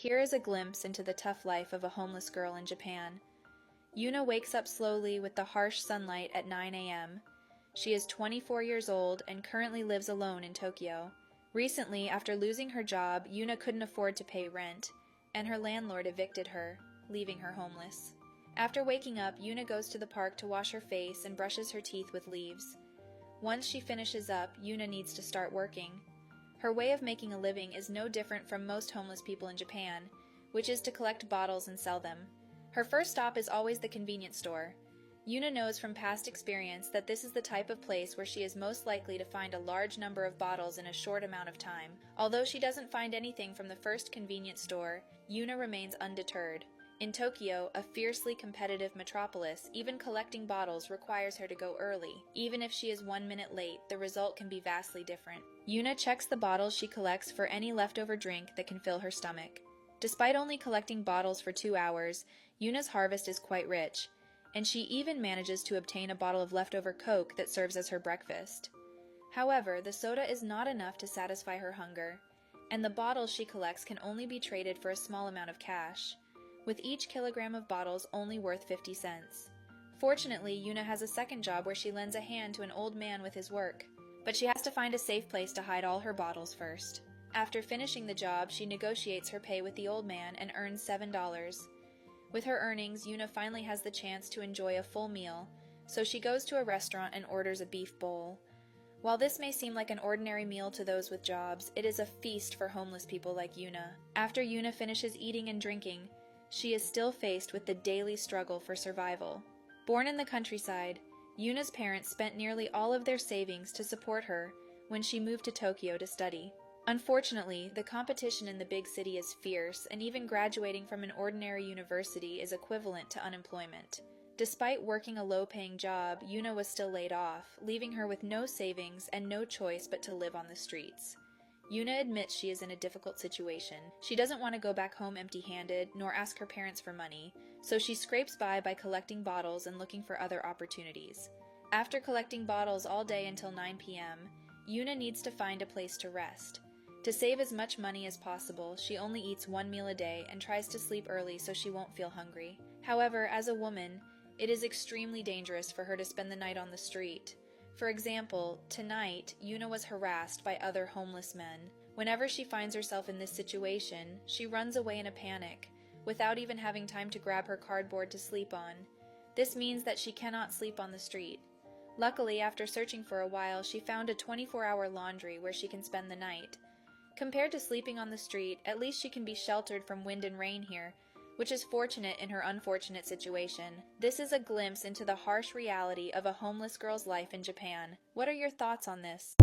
Here is a glimpse into the tough life of a homeless girl in Japan. Yuna wakes up slowly with the harsh sunlight at 9 a.m. She is 24 years old and currently lives alone in Tokyo. Recently, after losing her job, Yuna couldn't afford to pay rent, and her landlord evicted her, leaving her homeless. After waking up, Yuna goes to the park to wash her face and brushes her teeth with leaves. Once she finishes up, Yuna needs to start working. Her way of making a living is no different from most homeless people in Japan, which is to collect bottles and sell them. Her first stop is always the convenience store. Yuna knows from past experience that this is the type of place where she is most likely to find a large number of bottles in a short amount of time. Although she doesn't find anything from the first convenience store, Yuna remains undeterred. In Tokyo, a fiercely competitive metropolis, even collecting bottles requires her to go early. Even if she is 1 minute late, the result can be vastly different. Yuna checks the bottles she collects for any leftover drink that can fill her stomach. Despite only collecting bottles for 2 hours, Yuna's harvest is quite rich, and she even manages to obtain a bottle of leftover Coke that serves as her breakfast. However, the soda is not enough to satisfy her hunger, and the bottles she collects can only be traded for a small amount of cash, with each kilogram of bottles only worth 50 cents. Fortunately, Yuna has a second job where she lends a hand to an old man with his work, but she has to find a safe place to hide all her bottles first. After finishing the job, she negotiates her pay with the old man and earns $7. With her earnings, Yuna finally has the chance to enjoy a full meal, so she goes to a restaurant and orders a beef bowl. While this may seem like an ordinary meal to those with jobs, it is a feast for homeless people like Yuna. After Yuna finishes eating and drinking, she is still faced with the daily struggle for survival. Born in the countryside, Yuna's parents spent nearly all of their savings to support her when she moved to Tokyo to study. Unfortunately, the competition in the big city is fierce, and even graduating from an ordinary university is equivalent to unemployment. Despite working a low-paying job, Yuna was still laid off, leaving her with no savings and no choice but to live on the streets. Yuna admits she is in a difficult situation. She doesn't want to go back home empty-handed, nor ask her parents for money, so she scrapes by collecting bottles and looking for other opportunities. After collecting bottles all day until 9 p.m., Yuna needs to find a place to rest. To save as much money as possible, she only eats 1 meal a day and tries to sleep early so she won't feel hungry. However, as a woman, it is extremely dangerous for her to spend the night on the street. For example, tonight, Yuna was harassed by other homeless men. Whenever she finds herself in this situation, she runs away in a panic, without even having time to grab her cardboard to sleep on. This means that she cannot sleep on the street. Luckily, after searching for a while, she found a 24-hour laundry where she can spend the night. Compared to sleeping on the street, at least she can be sheltered from wind and rain here, which is fortunate in her unfortunate situation. This is a glimpse into the harsh reality of a homeless girl's life in Japan. What are your thoughts on this?